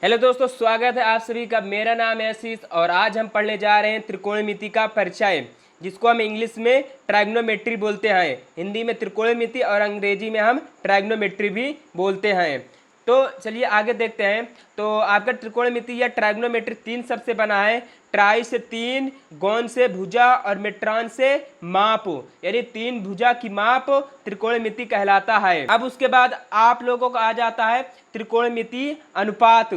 Hello दोस्तों, स्वागत है आप सभी का। मेरा नाम है आशीष और आज हम पढ़ने जा रहे हैं त्रिकोणमिति का परिचय, जिसको हम इंग्लिश में ट्राइग्नोमेट्री बोलते हैं। हिंदी में त्रिकोणमिति और अंग्रेजी में हम ट्राइग्नोमेट्री भी बोलते हैं। तो चलिए आगे देखते हैं। तो आपका त्रिकोणमिति या ट्राइग्नोमेट्री तीन शब्द से बना है। ट्राई से तीन, गौन से भुजा और मेट्रॉन से माप, यानी तीन भुजा की माप त्रिकोणमिति कहलाता है। अब उसके बाद आप लोगों को आ जाता है त्रिकोणमिति अनुपात।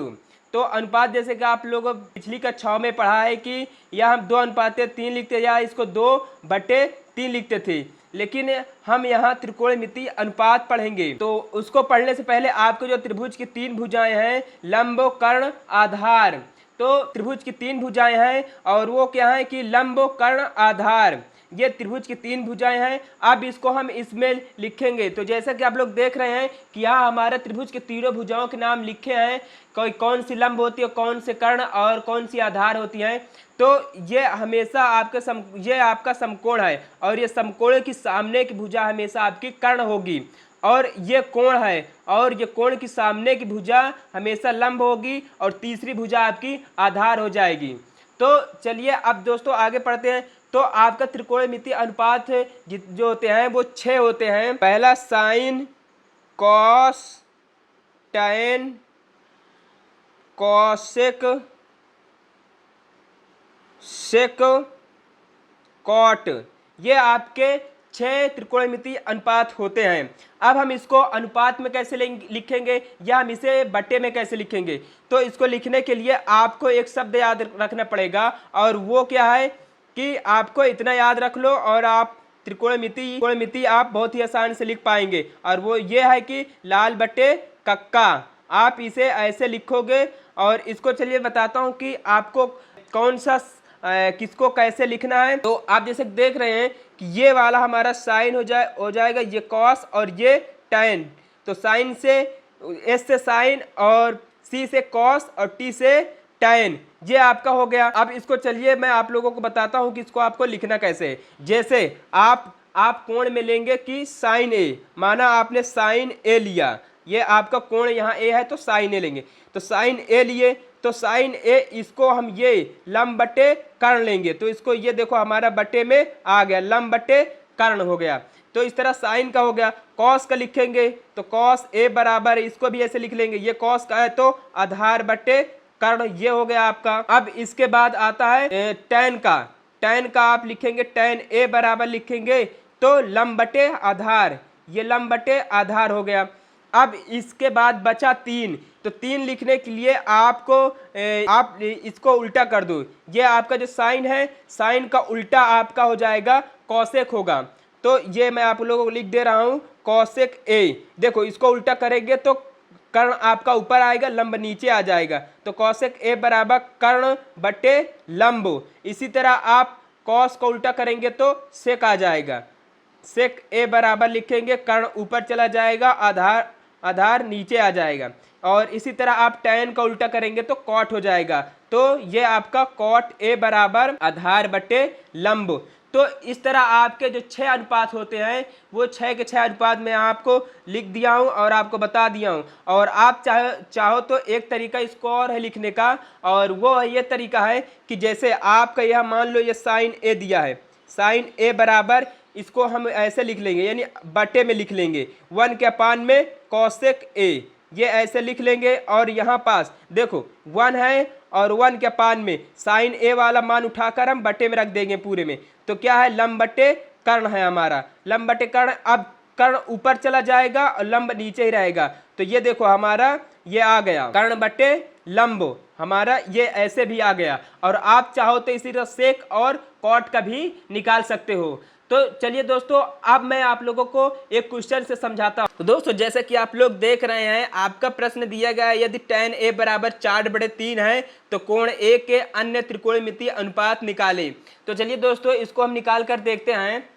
तो अनुपात जैसे कि आप लोगों पिछली कक्षाओं में पढ़ा है कि यह हम 2:3 लिखते या इसको 2/3 लिखते थे, लेकिन हम यहाँ त्रिकोणमिति अनुपात पढ़ेंगे। तो उसको पढ़ने से पहले आपको जो त्रिभुज की तीन भुजाएं हैं, लंब, कर्ण, आधार, तो त्रिभुज की तीन भुजाएं हैं और वो क्या है कि लंब, कर्ण, आधार, ये त्रिभुज की तीन भुजाएं हैं। अब इसको हम इसमें लिखेंगे। तो जैसा कि आप लोग देख रहे हैं कि यहाँ हमारे त्रिभुज के तीनों भुजाओं के नाम लिखे हैं, कोई कौन सी लंब होती है, कौन से कर्ण और कौन सी आधार होती है। तो ये हमेशा ये आपका समकोण है और ये समकोण की सामने की भुजा हमेशा आपकी कर्ण होगी, और ये कोण है और ये कोण की सामने की भुजा हमेशा लंब होगी और तीसरी भुजा आपकी आधार हो जाएगी। तो चलिए अब दोस्तों आगे पढ़ते हैं। तो आपका त्रिकोणमिति अनुपात जो होते हैं वो 6 होते हैं। पहला साइन, कॉस, टैन, कॉसेक, सेक, कॉट, ये आपके 6 त्रिकोणमिति अनुपात होते हैं। अब हम इसको अनुपात में कैसे लिखेंगे या हम इसे बट्टे में कैसे लिखेंगे। तो इसको लिखने के लिए आपको एक शब्द याद रखना पड़ेगा, और वो क्या है कि आपको इतना याद रख लो और आप त्रिकोणमिति आप बहुत ही आसान से लिख पाएंगे, और वो ये है कि लाल बटे कक्का। आप इसे ऐसे लिखोगे, और इसको चलिए बताता हूँ कि आपको कौन सा किसको कैसे लिखना है। तो आप जैसे देख रहे हैं कि ये वाला हमारा साइन हो जाएगा, ये कॉस और ये टैन। तो साइन से, एस से साइन और सी से कॉस और टी से टैन, ये आपका हो गया। अब इसको चलिए मैं आप लोगों को बताता हूं कि इसको आपको लिखना कैसे है। जैसे आप कोण में लेंगे कि साइन ए, माना आपने साइन ए लिया, ये आपका कोण यहाँ ए है तो साइन ए लेंगे। तो साइन ए लिए तो साइन ए, इसको हम ये लंब बटे कर्ण लेंगे। तो इसको ये देखो हमारा बटे में आ गया, लंब बटे कर्ण हो गया। तो इस तरह साइन का हो गया। कॉस का लिखेंगे तो कॉस ए बराबर, इसको भी ऐसे लिख लेंगे, ये कॉस का है तो आधार बटे कर्ण, ये हो गया आपका। अब इसके बाद आता है टैन का। टैन का आप लिखेंगे, टैन ए बराबर लिखेंगे तो लंब बटे आधार, ये लंब बटे आधार हो गया। अब इसके बाद बचा 3। तो 3 लिखने के लिए आपको आप इसको उल्टा कर दो। ये आपका जो साइन है, साइन का उल्टा आपका हो जाएगा कॉसेक होगा। तो ये मैं आप लोगों को लिख दे रहा हूं, कॉसेक ए। देखो इसको उल्टा करेंगे तो कर्ण आपका ऊपर आएगा, लंब नीचे आ जाएगा। तो कॉसेक ए बराबर कर्ण बटे लंब। इसी तरह आप कॉस को उल्टा करेंगे तो सेक आ जाएगा, सेक ए बराबर लिखेंगे, कर्ण ऊपर चला जाएगा, आधार नीचे आ जाएगा। और इसी तरह आप टैन का उल्टा करेंगे तो कॉट हो जाएगा। तो ये आपका कॉट ए बराबर आधार बटे लंब। तो इस तरह आपके जो 6 अनुपात होते हैं वो 6 के 6 अनुपात में आपको लिख दिया हूं और आपको बता दिया हूं। और आप चाहो तो एक तरीका इसको और है लिखने का, और वो ये तरीका है कि जैसे आपका यह मान लो ये साइन ए दिया है, साइन ए बराबर, इसको हम ऐसे लिख लेंगे, यानी बटे में लिख लेंगे 1 के अपान में कॉसेक ए, ये ऐसे लिख लेंगे। और यहाँ पास देखो 1 है और 1 के अपान में साइन ए वाला मान उठाकर हम बटे में रख देंगे पूरे में। तो क्या है, लंब बटे कर्ण है हमारा, लंब बटे कर्ण। अब कर्ण ऊपर चला जाएगा और लंब नीचे ही रहेगा। तो ये देखो हमारा ये आ गया कर्ण बटे लंब, हमारा ये ऐसे भी आ गया। और आप चाहो तो इसी तरह सेक और कॉट का भी निकाल सकते हो। तो चलिए दोस्तों, अब मैं आप लोगों को एक क्वेश्चन से समझाता हूँ। तो दोस्तों जैसे कि आप लोग देख रहे हैं, आपका प्रश्न दिया गया है, यदि टैन ए बराबर 4/3 है तो कोण ए के अन्य त्रिकोणमितीय अनुपात निकालें। तो चलिए दोस्तों इसको हम निकाल कर देखते हैं।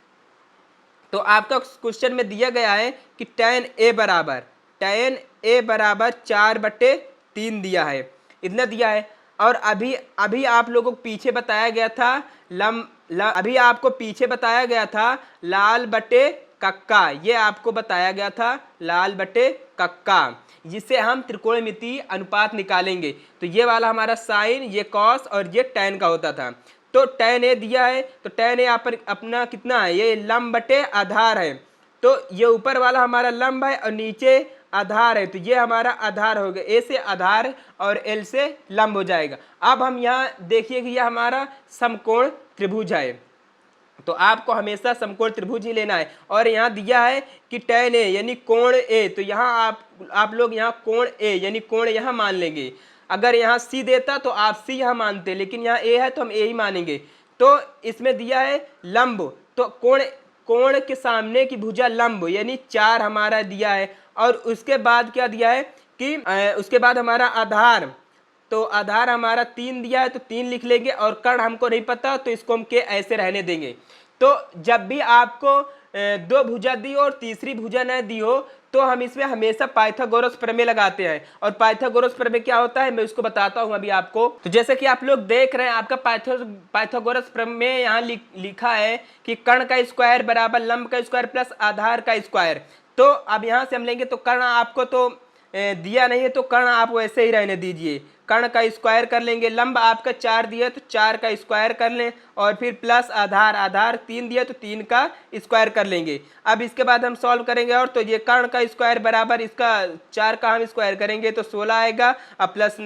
तो आपका क्वेश्चन में दिया गया है कि टैन ए बराबर 4/3 दिया है, इतना दिया है। और अभी आप लोगों को पीछे बताया गया था अभी आपको पीछे बताया गया था लाल बटे कक्का, ये आपको बताया गया था लाल बटे कक्का, जिससे हम त्रिकोणमितीय अनुपात निकालेंगे। तो ये वाला हमारा साइन, ये कॉस और ये टैन का होता था। तो टैन ए दिया है, तो टैन ए यहाँ पर अपना कितना है, ये लंब बटे आधार है। तो ये ऊपर वाला हमारा लंब है और नीचे आधार है, तो ये हमारा आधार हो गया, ए से आधार और एल से लंब हो जाएगा। अब हम यहाँ देखिए कि यह हमारा समकोण त्रिभुज है, तो आपको हमेशा समकोण त्रिभुज ही लेना है। और यहाँ दिया है कि टैन ए यानी कोण ए, तो यहाँ आप लोग यहाँ कोण ए यानी कोण यहाँ मान लेंगे। अगर यहाँ सी देता तो आप सी यहाँ मानते, लेकिन यहाँ ए है तो हम ए ही मानेंगे। तो इसमें दिया है लंब, तो कोण के सामने की भुजा लंब यानी 4 हमारा दिया है। और उसके बाद क्या दिया है कि उसके बाद हमारा आधार, तो आधार हमारा 3 दिया है, तो 3 लिख लेंगे। और कर्ण हमको नहीं पता तो इसको हम के ऐसे रहने देंगे। तो जब भी आपको 2 भुजा दी हो और तीसरी भुजा न दी हो, तो हम इसमें हमेशा पाइथागोरस प्रमेय लगाते हैं। और पाइथागोरस प्रमेय क्या होता है मैं उसको बताता हूं अभी आपको। तो जैसे कि आप लोग देख रहे हैं, आपका पाइथागोरस प्रमेय यहाँ लिखा है कि कर्ण का स्क्वायर बराबर लंब का स्क्वायर प्लस आधार का स्क्वायर। तो अब यहाँ से हम लेंगे, तो कर्ण आपको तो दिया नहीं है, तो कर्ण आप वैसे ही रहने दीजिए। कर्ण का स्क्वायर कर लेंगे, लंब आपका 4 दिया तो 4 का स्क्वायर कर लें, और फिर प्लस आधार 3 दिया तो 3 का स्क्वायर कर लेंगे। अब इसके बाद हम सॉल्व करेंगे, और तो ये कर्ण का स्क्वायर बराबर इसका 4 का हम स्क्वायर करेंगे तो 16 आएगा, और प्लस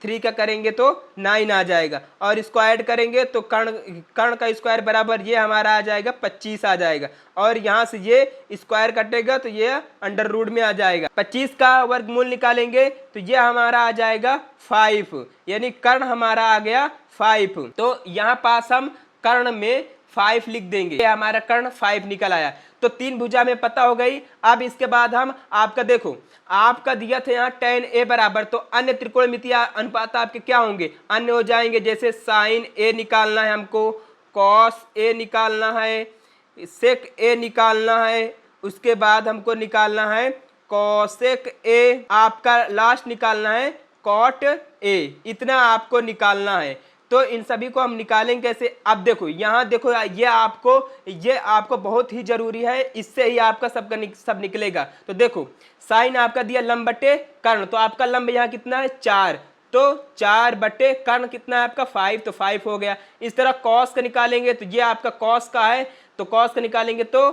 3 का करेंगे तो 9 आ जाएगा, और इसको ऐड करेंगे तो कर्ण का स्क्वायर बराबर ये हमारा आ जाएगा 25 आ जाएगा। और यहाँ से ये स्क्वायर कटेगा तो ये अंडर रूट में आ जाएगा। 25 का वर्गमूल निकालेंगे तो ये हमारा आ जाएगा 5, यानी कर्ण हमारा आ गया 5। तो यहाँ पास हम कर्ण में 5 लिख देंगे, ये हमारा कर्ण 5 निकल आया। तो 3 भुजा में पता हो गई। अब इसके बाद हम आपका देखो, आपका दिया था यहाँ tan a बराबर, तो अन्य त्रिकोणमितीय अनुपात आपके क्या होंगे, अन्य हो जाएंगे। जैसे साइन a निकालना है हमको, कॉस a निकालना है, सेक a निकालना है, उसके बाद हमको निकालना है कोसेक a, आपका लास्ट निकालना है कॉट a। इतना आपको निकालना है। तो इन सभी को हम निकालेंगे कैसे। अब देखो यहाँ देखो, ये आपको बहुत ही जरूरी है, इससे ही आपका सब निकलेगा। तो देखो साइन आपका दिया लंब बटे कर्ण, तो आपका लंब यहाँ कितना है 4, तो 4 बटे कर्ण कितना है आपका 5, तो 5 हो गया। इस तरह कॉस का निकालेंगे, तो ये आपका कॉस का है, तो कॉस का निकालेंगे तो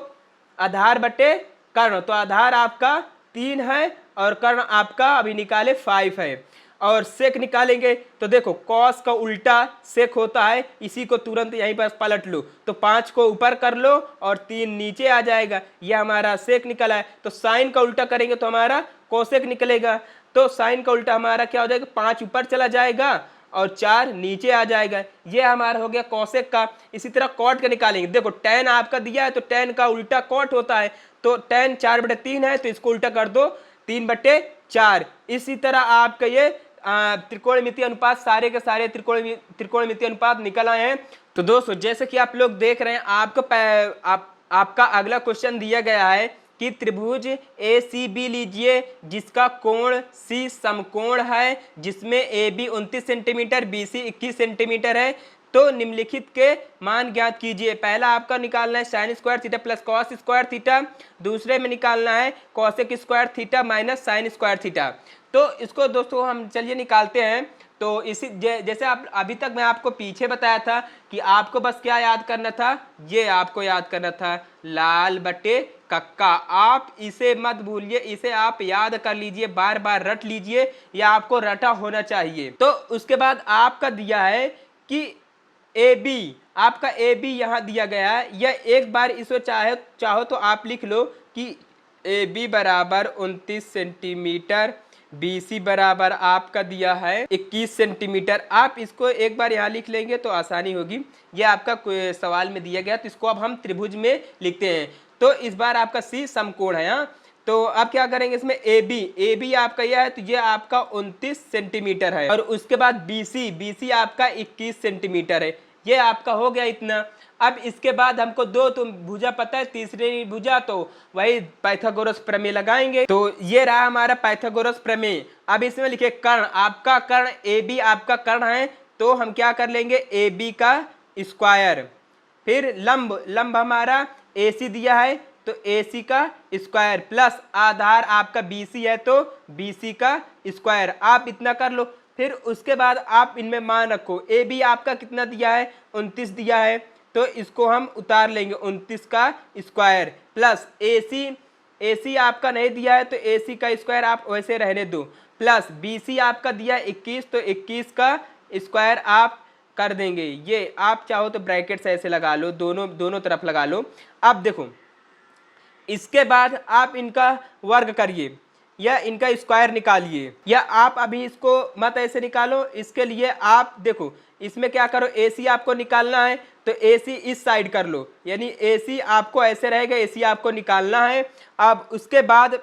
आधार बटे कर्ण, तो आधार आपका 3 है और कर्ण आपका अभी निकाले 5 है। और सेक निकालेंगे, तो देखो कॉस का उल्टा सेक होता है, इसी को तुरंत यहीं पर पलट लो, तो 5 को ऊपर कर लो और 3 नीचे आ जाएगा, ये हमारा सेक निकला है। तो साइन का उल्टा करेंगे तो हमारा कोसेक निकलेगा, तो साइन का उल्टा हमारा क्या हो जाएगा, 5 ऊपर चला जाएगा और 4 नीचे आ जाएगा, ये हमारा हो गया कोसेक का। इसी तरह कॉट का निकालेंगे, देखो टैन आपका दिया है तो टैन का उल्टा कॉट होता है, तो टैन 4/3 है, तो इसको उल्टा कर दो 3/4। इसी तरह आपका ये त्रिकोणमितीय अनुपात, सारे के सारे त्रिकोणमितीय अनुपात निकल आए हैं। तो दोस्तों जैसे कि आप लोग देख रहे हैं, आपका अगला क्वेश्चन दिया गया है कि त्रिभुज ACB लीजिए जिसका कोण C समकोण है, जिसमें AB 29 सेंटीमीटर, BC 21 सेंटीमीटर है, तो निम्नलिखित के मान ज्ञात कीजिए। पहला आपका निकालना है sign square theta plus cos square theta, दूसरे में निकालना है cosec square theta minus sine square theta. तो इसको दोस्तों हम चलिए निकालते हैं। तो इसी जैसे आप अभी तक मैं आपको पीछे बताया था कि आपको बस क्या याद करना था, ये आपको याद करना था लाल बटे कक्का। आप इसे मत भूलिए, इसे आप याद कर लीजिए, बार बार रट लीजिए, या आपको रटा होना चाहिए। तो उसके बाद आपका दिया है कि AB, आपका AB यहाँ दिया गया है, या एक बार इसको चाहो तो आप लिख लो कि AB बराबर 29 सेंटीमीटर, BC बराबर आपका दिया है 21 सेंटीमीटर। आप इसको एक बार यहाँ लिख लेंगे तो आसानी होगी, ये आपका सवाल में दिया गया, तो इसको अब हम त्रिभुज में लिखते हैं। तो इस बार आपका C समकोण है यहाँ, तो अब क्या करेंगे इसमें AB आपका यह है, तो ये आपका 29 सेंटीमीटर है, और उसके बाद BC आपका 21 सेंटीमीटर है, ये आपका हो गया इतना। अब इसके बाद हमको दो तो भुजा पता है, तीसरी भुजा तो वही पाइथागोरस प्रमेय लगाएंगे। तो ये रहा हमारा पाइथागोरस प्रमेय। अब इसमें लिखे कर्ण, आपका कर्ण AB आपका कर्ण है, तो हम क्या कर लेंगे AB का स्क्वायर, फिर लंब हमारा AC दिया है तो AC का स्क्वायर प्लस आधार आपका BC है तो BC का स्क्वायर, आप इतना कर लो। फिर उसके बाद आप इनमें मान रखो, AB आपका कितना दिया है 29 दिया है, तो इसको हम उतार लेंगे 29 का स्क्वायर प्लस AC आपका नहीं दिया है तो AC का स्क्वायर आप वैसे रहने दो, प्लस BC आपका दिया 21 तो 21 का स्क्वायर आप कर देंगे। ये आप चाहो तो ब्रैकेट्स ऐसे लगा लो, दोनों तरफ लगा लो। अब देखो इसके बाद आप इनका वर्ग करिए या इनका स्क्वायर निकालिए, या आप अभी इसको मत ऐसे निकालो। इसके लिए आप देखो इसमें क्या करो, AC आपको निकालना है तो AC इस साइड कर लो, यानी AC आपको ऐसे रहेगा, AC आपको निकालना है। अब उसके बाद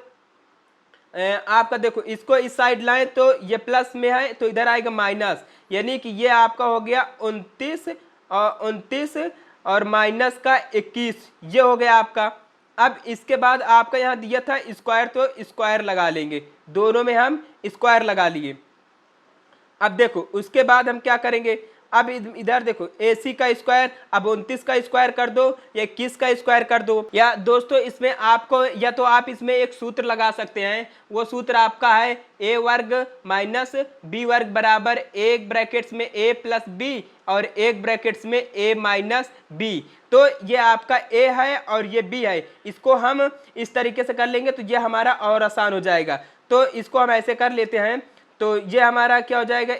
आपका देखो इसको इस साइड लाएं तो ये प्लस में है तो इधर आएगा माइनस, यानी कि ये आपका हो गया 29 और माइनस का 21, ये हो गया आपका। अब इसके बाद आपका यहाँ दिया था स्क्वायर तो स्क्वायर लगा लेंगे, दोनों में हम स्क्वायर लगा लिए। अब देखो उसके बाद हम क्या करेंगे, अब इधर देखो AC का स्क्वायर, अब 29 का स्क्वायर कर दो या 21 का स्क्वायर कर दो। या दोस्तों इसमें आपको या तो आप इसमें एक सूत्र लगा सकते हैं, वो सूत्र आपका है A वर्ग माइनस B वर्ग बराबर एक ब्रैकेट्स में A प्लस B और एक ब्रैकेट्स में A माइनस B। तो ये आपका A है और ये B है, इसको हम इस तरीके से कर लेंगे तो ये हमारा और आसान हो जाएगा। तो इसको हम ऐसे कर लेते हैं, तो ये हमारा क्या हो जाएगा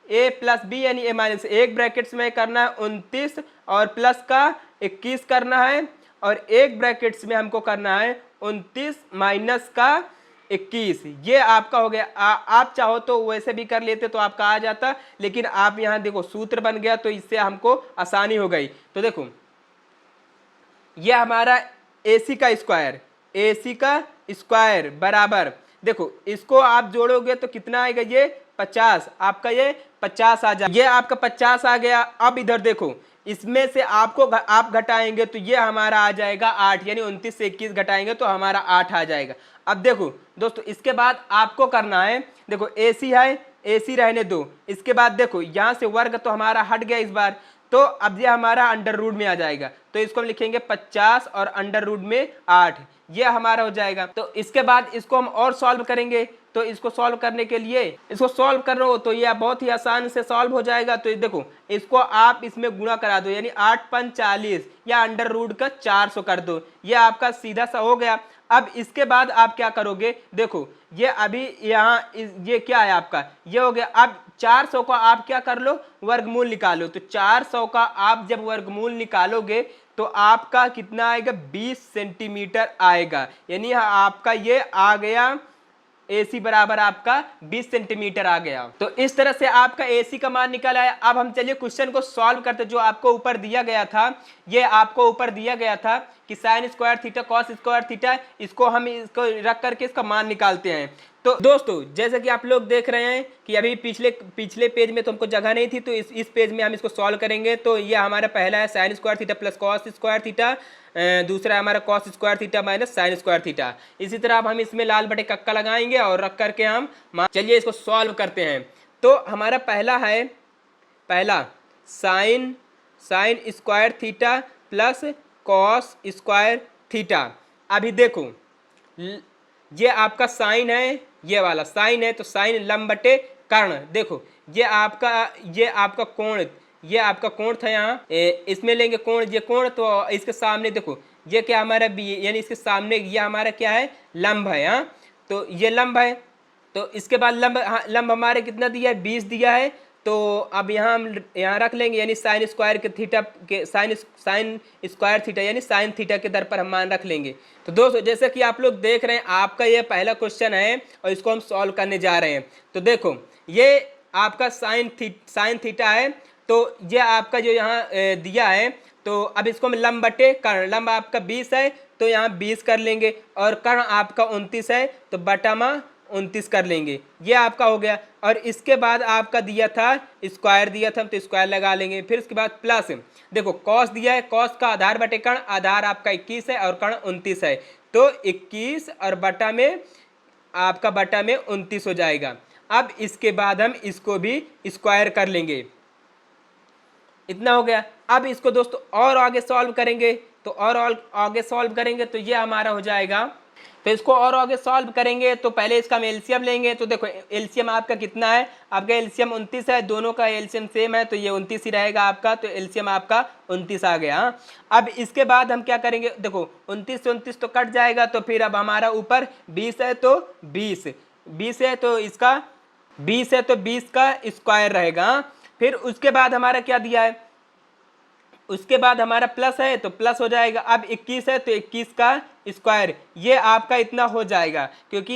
A प्लस B यानी A माइनस, एक ब्रैकेट्स में करना है 29 और प्लस का 21 करना है, और एक ब्रैकेट्स में हमको करना है 29 माइनस का 21, ये आपका हो गया। आप चाहो तो वैसे भी कर लेते तो आपका आ जाता, लेकिन आप यहाँ देखो सूत्र बन गया तो इससे हमको आसानी हो गई। तो देखो ये हमारा AC का स्क्वायर बराबर, देखो इसको आप जोड़ोगे तो कितना आएगा, ये 50, आपका ये 50 आ जाए, ये आपका 50 आ गया। अब इधर देखो इसमें से आप घटाएंगे तो ये हमारा आ जाएगा 8, यानी 29 से 21 घटाएंगे तो हमारा 8 आ जाएगा। अब देखो दोस्तों इसके बाद आपको करना है, देखो AC है, AC रहने दो। इसके बाद देखो यहाँ से वर्ग तो हमारा हट गया इस बार, तो अब ये हमारा अंडर रूट में आ जाएगा, तो इसको हम लिखेंगे 50 और अंडर रूट में 8, ये हमारा हो जाएगा। तो इसके बाद इसको हम और सॉल्व करेंगे, तो इसको सॉल्व करने के लिए इसको सॉल्व कर रहे हो तो ये बहुत ही आसान से सॉल्व हो जाएगा। तो देखो इसको आप इसमें गुणा करा दो, यानी 8 पंच 40 या अंडर रूट का 400 कर दो, ये आपका सीधा सा हो गया। अब इसके बाद आप क्या करोगे, देखो ये अभी यहाँ ये क्या है आपका, ये हो गया। अब 400 का आप क्या कर लो, वर्गमूल निकालो। तो 400 का आप जब वर्गमूल निकालोगे तो आपका कितना आएगा, 20 सेंटीमीटर आएगा, यानी आपका ये आ गया AC बराबर आपका 20 सेंटीमीटर आ गया। तो इस तरह से आपका AC का मान निकल आया। अब हम चलिए क्वेश्चन को सॉल्व करते, जो आपको ऊपर दिया गया था, ये आपको ऊपर दिया गया था कि sign square theta cos square theta, इसको हम इसको रख करके इसका मान निकालते हैं। तो दोस्तों जैसे कि आप लोग देख रहे हैं कि अभी पिछले पेज में तो हमको जगह नहीं थी, तो इस पेज में हम इसको सॉल्व करेंगे। तो ये हमारा पहला है sign square theta plus cos square theta, दूसरा हमारा cos square theta minus sine square theta. इसी तरह अब हम इसमें लाल बटे कक्का लगाएंगे और रख करके हम चलिए इसको सॉल्व करते हैं। तो हमारा पहला sign square theta plus cos square theta. अभी देखो ये आपका साइन है, ये वाला साइन है, तो साइन लंब बटे कर्ण। देखो ये आपका कोण था, यहाँ इसमें लेंगे कोण, ये कोण, तो इसके सामने देखो ये क्या हमारा बी, यानी इसके सामने ये हमारा क्या है, लंब है। हाँ तो ये लंब है, तो इसके बाद लंब हमारे कितना दिया है, 20 दिया है। तो अब हम यहाँ रख लेंगे, यानी साइन स्क्वायर के थीटा के साइन स्क्वायर थीटा यानी साइन थीटा के दर पर हम मान रख लेंगे। तो दोस्तों जैसे कि आप लोग देख रहे हैं, आपका ये पहला क्वेश्चन है और इसको हम सॉल्व करने जा रहे हैं। तो देखो ये आपका साइन थीटा है, तो ये आपका जो यहाँ दिया है, तो अब इसको हम लंब बटे कर्ण, लंब आपका 20 है तो यहाँ 20 कर लेंगे, और कर्ण आपका 29 है तो बटा में 29 कर लेंगे, ये आपका हो गया। और इसके बाद आपका दिया था स्क्वायर दिया था, तो स्क्वायर लगा लेंगे। फिर उसके बाद प्लस, देखो कॉस दिया है, कॉस का आधार बटे कर्ण, आधार आपका 21 है और कर्ण 29 है, तो 21 और बटा में 29 हो जाएगा। अब इसके बाद हम इसको भी स्क्वायर कर लेंगे, इतना हो गया। अब इसको दोस्तों और आगे सॉल्व करेंगे, तो और आगे सॉल्व करेंगे तो ये हमारा हो जाएगा। तो इसको और आगे सॉल्व करेंगे तो पहले इसका हम एलसीएम लेंगे। तो देखो एलसीएम आपका कितना है, आपका एलसीएम 29 है, दोनों का एलसीएम सेम है तो ये 29 ही रहेगा आपका। तो एलसीएम आपका 29 आ गया। हाँ, अब इसके बाद हम क्या करेंगे, देखो 29 से 29 तो कट जाएगा, तो फिर अब हमारा ऊपर 20 है तो 20 है तो इसका 20 है तो 20 का स्क्वायर रहेगा। फिर उसके बाद हमारा क्या दिया है, उसके बाद हमारा प्लस है तो प्लस हो जाएगा। अब 21 है तो 21 का स्क्वायर, ये आपका इतना हो जाएगा क्योंकि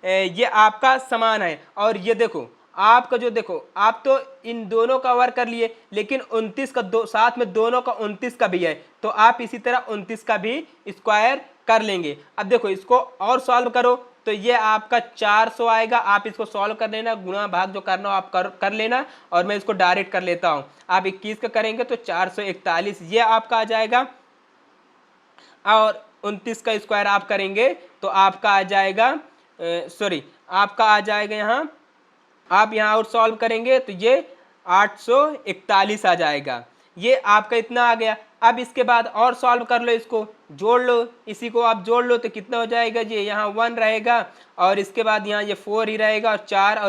ये आपका समान है। और ये देखो आपका जो, देखो आप तो इन दोनों का वर्ग कर लिए, लेकिन 29 का साथ में दोनों का 29 का भी है, तो आप इसी तरह 29 का भी स्क्वायर कर लेंगे। अब देखो इसको और सॉल्व करो तो ये आपका 400 आएगा। आप इसको सॉल्व कर लेना, गुणा भाग जो करना हो आप कर लेना, और मैं इसको डायरेक्ट कर लेता हूं। आप 21 का करेंगे तो 441 ये आपका आ जाएगा, और 29 का स्क्वायर आप करेंगे तो आपका आ जाएगा, आपका आ जाएगा यहाँ, आप यहाँ और सॉल्व करेंगे तो ये 841 आ जाएगा। ये आपका इतना आ गया। अब इसके बाद और सॉल्व कर लो, इसको जोड़ लो, इसी को आप जोड़ लो तो कितना हो जाएगा, ये यहाँ 1 रहेगा और इसके बाद यहाँ ये 4 ही रहेगा, और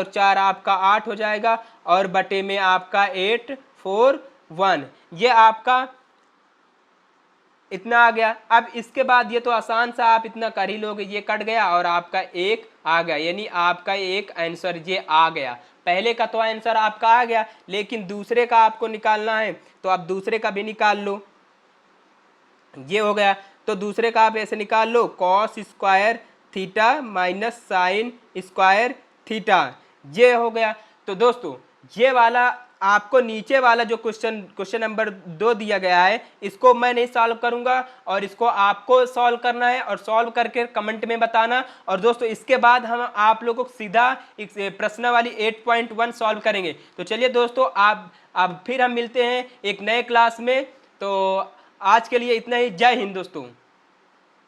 4 आपका 8 हो जाएगा, और बटे में आपका 841 ये आपका इतना आ गया। अब इसके बाद ये तो आसान सा आप इतना कर ही लोगे, ये कट गया और आपका एक आ गया, यानी आपका एक आंसर ये आ गया। पहले का तो आंसर आपका आ गया, लेकिन दूसरे का आपको निकालना है तो आप दूसरे का भी निकाल लो। ये हो गया, तो दूसरे का आप ऐसे निकाल लो, cos square theta minus sine square theta, ये हो गया। तो दोस्तों ये वाला आपको नीचे वाला जो क्वेश्चन नंबर 2 दिया गया है, इसको मैं नहीं सॉल्व करूंगा और इसको आपको सॉल्व करना है, और सॉल्व करके कमेंट में बताना। और दोस्तों इसके बाद हम आप लोगों को सीधा प्रश्न वाली 8.1 सॉल्व करेंगे। तो चलिए दोस्तों, आप फिर हम मिलते हैं एक नए क्लास में। तो आज के लिए इतना ही। जय हिंद दोस्तों।